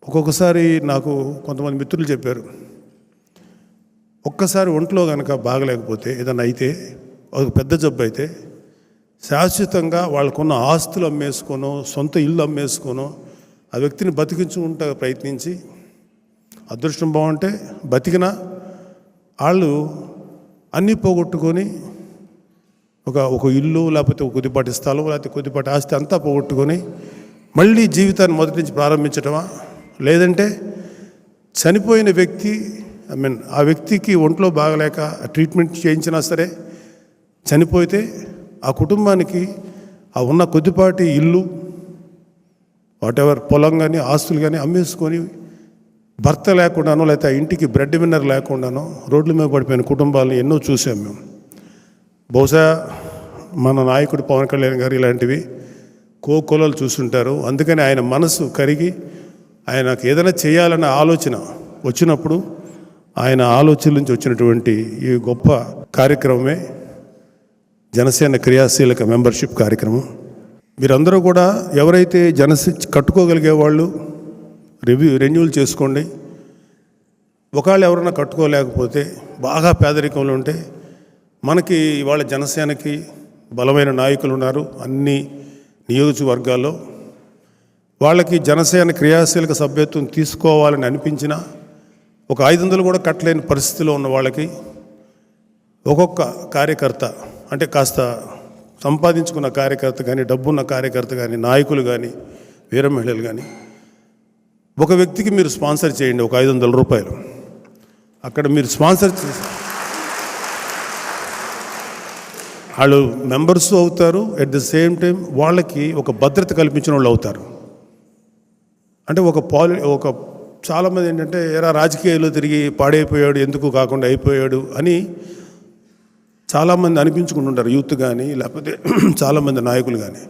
ఒక్కొక్కసారి నాకు కొంతమంది మిత్రులు చెప్పారు, ఒక్కసారి ఒంట్లో కనుక బాగలేకపోతే ఏదన్నా అయితే ఒక పెద్ద జబ్బు అయితే శాశ్వతంగా వాళ్ళకున్న ఆస్తులు అమ్మేసుకోనో సొంత ఇల్లు అమ్మేసుకోనో ఆ వ్యక్తిని బతికించుకుంటా ప్రయత్నించి అదృష్టం బాగుంటే బతికినా వాళ్ళు అన్నీ పోగొట్టుకొని ఒక ఇల్లు లేకపోతే ఒక కొద్దిపాటి స్థలం లేకపోతే కొద్దిపాటి ఆస్తి అంతా పోగొట్టుకొని మళ్ళీ జీవితాన్ని మొదటి నుంచి ప్రారంభించడమా, లేదంటే చనిపోయిన వ్యక్తి ఆ వ్యక్తికి ఒంట్లో బాగలేక ట్రీట్మెంట్ చేయించినా సరే చనిపోతే ఆ కుటుంబానికి ఆ ఉన్న కొద్దిపాటి ఇల్లు వాటెవర్ పొలం కానీ ఆస్తులు కానీ అమ్మేసుకొని భర్త లేకుండానో లేకపోతే ఆ ఇంటికి బ్రెడ్ విన్నర్ లేకుండానో రోడ్ల మీద పడిపోయిన కుటుంబాలను ఎన్నో చూసాం మేము. బహుశా మన నాయకుడు పవన్ కళ్యాణ్ గారు ఇలాంటివి కోకొలలు చూస్తుంటారు. అందుకని ఆయన మనసు కరిగి ఆయనకు ఏదైనా చేయాలన్న ఆలోచన వచ్చినప్పుడు ఆయన ఆలోచన నుంచి వచ్చినటువంటి ఈ గొప్ప కార్యక్రమమే జనసేన క్రియాశీలక మెంబర్షిప్ కార్యక్రమం. మీరందరూ కూడా ఎవరైతే కట్టుకోగలిగే వాళ్ళు రెన్యూల్ చేసుకోండి. ఒకవేళ ఎవరైనా కట్టుకోలేకపోతే బాగా పేదరికంలో ఉంటే మనకి ఇవాళ జనసేనకి బలమైన నాయకులు ఉన్నారు అన్ని నియోజకవర్గాల్లో. వాళ్ళకి జనసేన క్రియాశీలక సభ్యత్వం తీసుకోవాలని అనిపించినా ఒక 500 కూడా కట్టలేని పరిస్థితిలో ఉన్న వాళ్ళకి ఒక్కొక్క కార్యకర్త అంటే కాస్త సంపాదించుకున్న కార్యకర్త కానీ డబ్బున్న కార్యకర్త కానీ నాయకులు కానీ వీర మహిళలు కానీ ఒక వ్యక్తికి మీరు స్పాన్సర్ చేయండి. ఒక 500 రూపాయలు అక్కడ మీరు స్పాన్సర్ చేసి వాళ్ళు మెంబర్స్ అవుతారు. ఎట్ ద సేమ్ టైం వాళ్ళకి ఒక భద్రత కల్పించిన వాళ్ళు అవుతారు. అంటే ఒక చాలామంది ఏంటంటే రాజకీయాల్లో తిరిగి పాడైపోయాడు ఎందుకు కాకుండా అయిపోయాడు అని చాలామంది అనిపించుకుంటుంటారు, యూత్ కానీ లేకపోతే చాలామంది నాయకులు కానీ.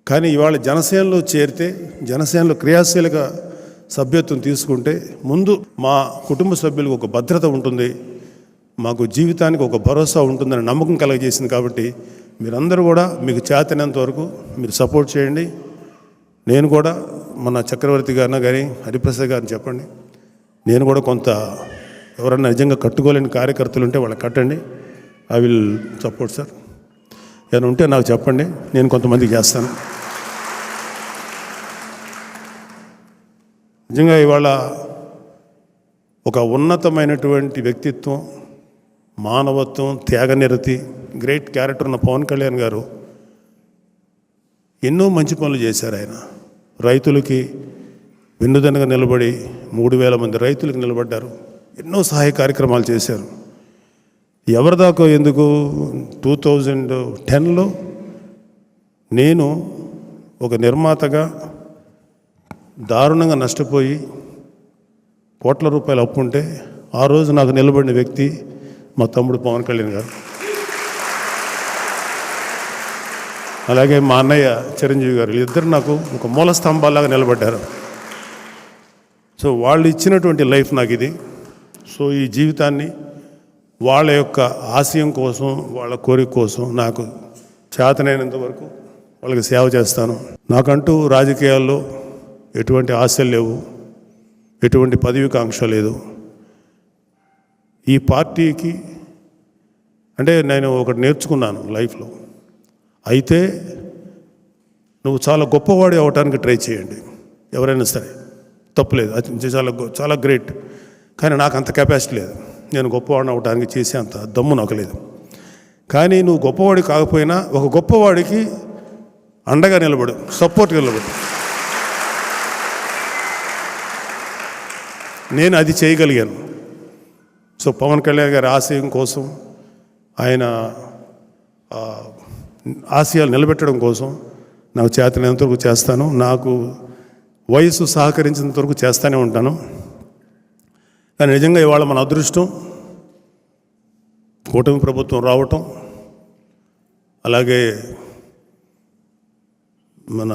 కానీ ఇవాళ జనసేనలో చేరితే జనసేనలో క్రియాశీలక సభ్యత్వం తీసుకుంటే ముందు మా కుటుంబ సభ్యులకు ఒక భద్రత ఉంటుంది, మాకు జీవితానికి ఒక భరోసా ఉంటుందని నమ్మకం కలగజేసింది. కాబట్టి మీరందరూ కూడా మీకు చేతనంత వరకు మీరు సపోర్ట్ చేయండి. నేను కూడా మన చక్రవర్తి గారిన కానీ హరిప్రసాద్ గారిని చెప్పండి, నేను కూడా కొంత ఎవరన్నా నిజంగా కట్టుకోలేని కార్యకర్తలు ఉంటే వాళ్ళకి కట్టండి. I will support sir. ఏమైనా ఉంటే నాకు చెప్పండి, నేను కొంతమందికి చేస్తాను. నిజంగా ఇవాళ ఒక ఉన్నతమైనటువంటి వ్యక్తిత్వం, మానవత్వం, త్యాగనిరతి, గ్రేట్ క్యారెక్టర్ ఉన్న పవన్ కళ్యాణ్ గారు ఎన్నో మంచి పనులు చేశారు. ఆయన రైతులకి వెన్నుదన్నుగా నిలబడి 3000 మంది రైతులకు నిలబడ్డారు. ఎన్నో సహాయ కార్యక్రమాలు చేశారు. ఎవరిదాకో ఎందుకు 2010లో నేను ఒక నిర్మాతగా దారుణంగా నష్టపోయి కోట్ల రూపాయలు అప్పు ఉంటే ఆ రోజు నాకు నిలబడిన వ్యక్తి మా తమ్ముడు పవన్ కళ్యాణ్ గారు. అలాగే మా అన్నయ్య చిరంజీవి గారు, వీళ్ళిద్దరు నాకు ఒక మూల స్తంభాలాగా నిలబడ్డారు. సో వాళ్ళు ఇచ్చినటువంటి లైఫ్ నాకు ఇది. సో ఈ జీవితాన్ని వాళ్ళ యొక్క ఆశయం కోసం, వాళ్ళ కోరిక కోసం నాకు చేతనైనంత వరకు వాళ్ళకి సేవ చేస్తాను. నాకంటూ రాజకీయాల్లో ఎటువంటి ఆశలు లేవు, ఎటువంటి పదవికాంక్ష లేదు. ఈ పార్టీకి అంటే నేను ఒకటి నేర్చుకున్నాను లైఫ్లో, అయితే నువ్వు చాలా గొప్పవాడి అవటానికి ట్రై చేయండి. ఎవరైనా సరే తప్పులేదు, అది చాలా గ్రేట్. కానీ నాకు అంత కెపాసిటీ లేదు, నేను గొప్పవాడిని అవటానికి చేసే అంత దమ్ము నాకు లేదు. కానీ నువ్వు గొప్పవాడి కాకపోయినా ఒక గొప్పవాడికి అండగా నిలబడు, సపోర్ట్గా నిలబడు. నేను అది చేయగలిగాను. సో పవన్ కళ్యాణ్ గారి ఆశయం కోసం, ఆయన ఆశయాలు నిలబెట్టడం కోసం నాకు చేతనంతవరకు చేస్తాను. నాకు వయసు సహకరించినంత వరకు చేస్తూనే ఉంటాను. కానీ నిజంగా ఇవాళ మన అదృష్టం కూటమి ప్రభుత్వం రావటం, అలాగే మన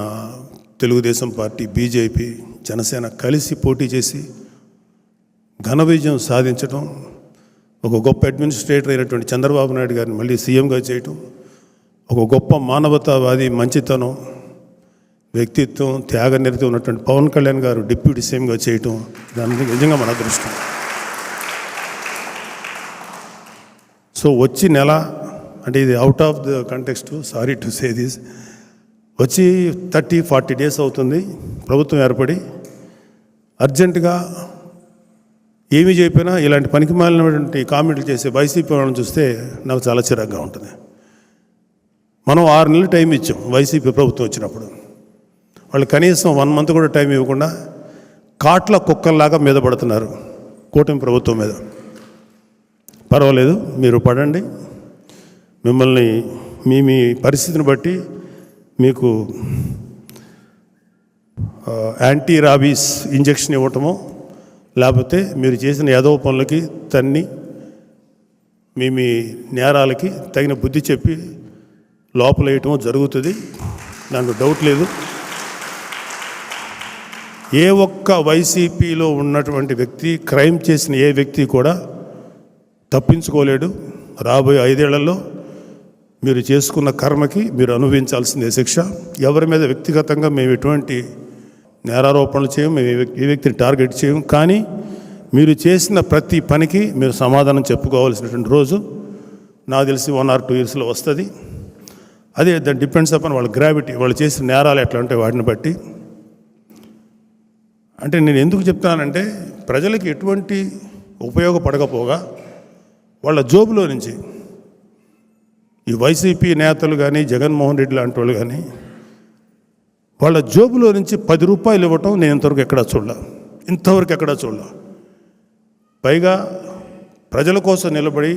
తెలుగుదేశం పార్టీ, బీజేపీ, జనసేన కలిసి పోటీ చేసి ఘన విజయం సాధించడం, ఒక గొప్ప అడ్మినిస్ట్రేటర్ అయినటువంటి చంద్రబాబు నాయుడు గారిని మళ్ళీ సీఎంగా చేయటం, ఒక గొప్ప మానవతావాది, మంచితనం, వ్యక్తిత్వం, త్యాగనిరతి ఉన్నటువంటి పవన్ కళ్యాణ్ గారు డిప్యూటీ సీఎంగా చేయటం దాని నిజంగా మన అదృష్టం. సో వచ్చి నెల, అంటే ఇది out of the context, sorry to say this, వచ్చి 30-40 డేస్ అవుతుంది ప్రభుత్వం ఏర్పడి. అర్జెంటుగా ఏమీ చెప్పినా ఇలాంటి పనికి మాలినటువంటి కామెంట్లు చేసే వైసీపీ వాళ్ళని చూస్తే నాకు చాలా చిరాగ్గా ఉంటుంది. మనం 6 నెలలు టైం ఇచ్చాం వైసీపీ ప్రభుత్వం వచ్చినప్పుడు. వాళ్ళు కనీసం 1 మంత్ కూడా టైం ఇవ్వకుండా కాట్ల కుక్కల్లాగా మీద పడుతున్నారు కూటమి ప్రభుత్వం మీద. పర్వాలేదు, మీరు పడండి, మిమ్మల్ని మీ పరిస్థితిని బట్టి మీకు యాంటీ రాబీస్ ఇంజెక్షన్ ఇవ్వటమో, లేకపోతే మీరు చేసిన యాదవ పనులకి తన్ని మీ నేరాలకి తగిన బుద్ధి చెప్పి లోపల వేయటమో జరుగుతుంది. దాంట్లో డౌట్ లేదు. ఏ ఒక్క వైసీపీలో ఉన్నటువంటి వ్యక్తి, క్రైమ్ చేసిన ఏ వ్యక్తి కూడా తప్పించుకోలేడు. రాబోయే 5 ఏళ్లలో మీరు చేసుకున్న కర్మకి మీరు అనుభవించాల్సిందే శిక్ష. ఎవరి మీద వ్యక్తిగతంగా మేము ఎటువంటి నేరారోపణలు చేయం, మేము ఏ వ్యక్తిని టార్గెట్ చేయం. కానీ మీరు చేసిన ప్రతి పనికి మీరు సమాధానం చెప్పుకోవాల్సినటువంటి రోజు నాకు తెలిసి 1 or 2 yearsలో వస్తుంది. అదే దట్ డిపెండ్స్ అపాన్ వాళ్ళ గ్రావిటీ, వాళ్ళు చేసిన నేరాలు ఎట్లా ఉంటాయి వాటిని బట్టి. అంటే నేను ఎందుకు చెప్తానంటే, ప్రజలకి ఎటువంటి ఉపయోగపడకపోగా వాళ్ళ జోబులో నుంచి ఈ వైసీపీ నేతలు కానీ, జగన్మోహన్ రెడ్డి లాంటి వాళ్ళు కానీ, వాళ్ళ జోబులో నుంచి 10 రూపాయలు ఇవ్వటం నేను ఇంతవరకు ఎక్కడా చూడలే. పైగా ప్రజల కోసం నిలబడి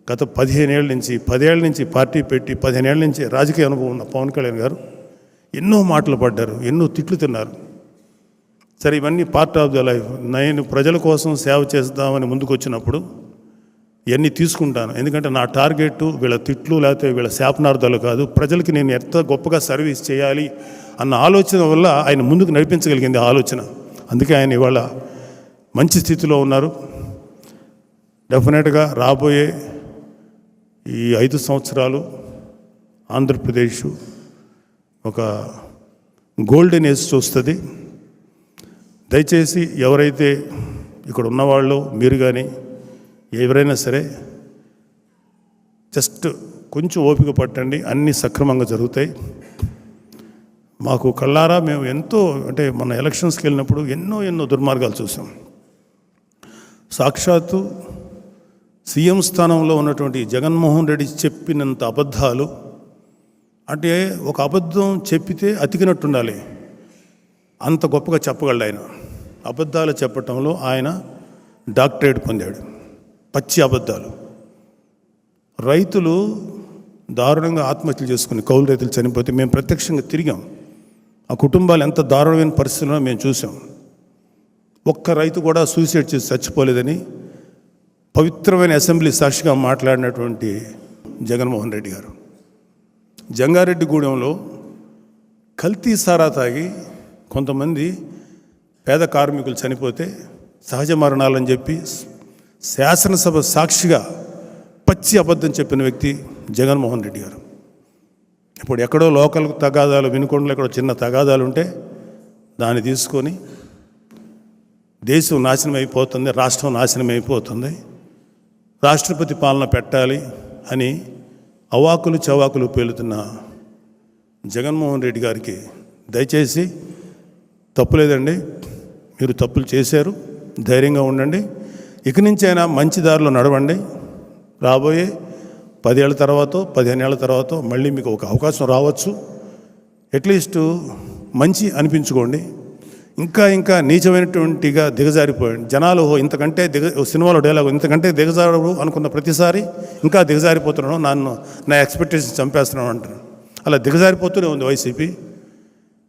గత 15 ఏళ్ళ నుంచి, 10 ఏళ్ళ నుంచి పార్టీ పెట్టి 15 ఏళ్ళ నుంచి రాజకీయ అనుభవం ఉన్న పవన్ కళ్యాణ్ గారు ఎన్నో మాటలు పడ్డారు, ఎన్నో తిట్లు తిన్నారు. సరే, ఇవన్నీ పార్ట్ ఆఫ్ ద లైఫ్. నేను ప్రజల కోసం సేవ చేద్దామని ముందుకు వచ్చినప్పుడు ఇవన్నీ తీసుకుంటాను. ఎందుకంటే నా టార్గెట్ వీళ్ళ తిట్లు లేకపోతే వీళ్ళ శాపనార్థాలు కాదు, ప్రజలకి నేను ఎంత గొప్పగా సర్వీస్ చేయాలి అన్న ఆలోచన వల్ల ఆయన ముందుకు నడిపించగలిగింది ఆలోచన. అందుకే ఆయన ఇవాళ మంచి స్థితిలో ఉన్నారు. డెఫినెట్గా రాబోయే ఈ 5 సంవత్సరాలు ఆంధ్రప్రదేశ్ ఒక గోల్డెన్ ఏజ్ చూస్తుంది. దయచేసి ఎవరైతే ఇక్కడ ఉన్నవాళ్ళు, మీరు కానీ ఎవరైనా సరే జస్ట్ కొంచెం ఓపిక పట్టండి, అన్నీ సక్రమంగా జరుగుతాయి. మాకు కళ్ళారా మేము అంటే మన ఎలక్షన్స్కి వెళ్ళినప్పుడు ఎన్నో దుర్మార్గాలు చూసాం. సాక్షాత్తు సీఎం స్థానంలో ఉన్నటువంటి జగన్మోహన్ రెడ్డి చెప్పినంత అబద్ధాలు, అంటే ఒక అబద్ధం చెప్పితే అతికినట్టుండాలి, అంత గొప్పగా చెప్పగలడు ఆయన. అబద్ధాలు చెప్పటంలో ఆయన డాక్టరేట్ పొందాడు. పచ్చి అబద్ధాలు. రైతులు దారుణంగా ఆత్మహత్యలు చేసుకుని, కౌలు రైతులు చనిపోతే మేము ప్రత్యక్షంగా తిరిగాం. ఆ కుటుంబాలు ఎంత దారుణమైన పరిస్థితుల్లో మేము చూసాం. ఒక్క రైతు కూడా సూసైడ్ చేసి చచ్చిపోలేదని పవిత్రమైన అసెంబ్లీ సాక్షిగా మాట్లాడినటువంటి జగన్మోహన్ రెడ్డి గారు. జంగారెడ్డిగూడెంలో కల్తీ సారా తాగి కొంతమంది పేద కార్మికులు చనిపోతే సహజ మరణాలని చెప్పి శాసనసభ సాక్షిగా పచ్చి అబద్ధం చెప్పిన వ్యక్తి జగన్మోహన్ రెడ్డి గారు. ఇప్పుడు ఎక్కడో లోకల్ తగాదాలు, వినుకొండలో ఎక్కడో చిన్న తగాదాలు ఉంటే దాన్ని తీసుకొని దేశం నాశనం అయిపోతుంది, రాష్ట్రం నాశనం అయిపోతుంది, రాష్ట్రపతి పాలన పెట్టాలి అని అవాకులు చవాకులు పేలుతున్న జగన్మోహన్ రెడ్డి గారికి దయచేసి తప్పులేదండి, మీరు తప్పులు చేశారు, ధైర్యంగా ఉండండి, ఇక నుంచైనా మంచి దారిలో నడవండి. రాబోయే 10 ఏళ్ళ తర్వాత, 15 ఏళ్ళ తర్వాత మళ్ళీ మీకు ఒక అవకాశం రావచ్చు. అట్లీస్ట్ మంచి అనిపించుకోండి. ఇంకా నీచమైనటువంటిగా దిగజారిపోయండి. జనాలు ఇంతకంటే సినిమాలో డైలాగ్, ఇంతకంటే దిగజారు అనుకున్న ప్రతిసారి ఇంకా దిగజారిపోతున్నాను, నా ఎక్స్పెక్టేషన్ చంపేస్తున్నాను అంటారు. అలా దిగజారిపోతూనే ఉంది వైసీపీ.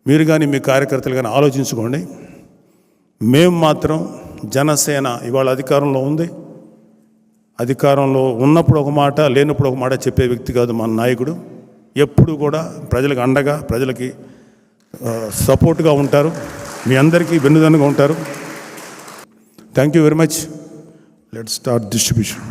మీరు కానీ మీ కార్యకర్తలు కానీ ఆలోచించుకోండి. మేము మాత్రం జనసేన ఇవాళ అధికారంలో ఉంది. అధికారంలో ఉన్నప్పుడు ఒక మాట, లేనప్పుడు ఒక మాట చెప్పే వ్యక్తి కాదు మన నాయకుడు. ఎప్పుడు కూడా ప్రజలకు అండగా, ప్రజలకి సపోర్ట్గా ఉంటారు, మీ అందరికీ వెన్నుదన్నుగా ఉంటారు. Thank you very much. Let's start distribution.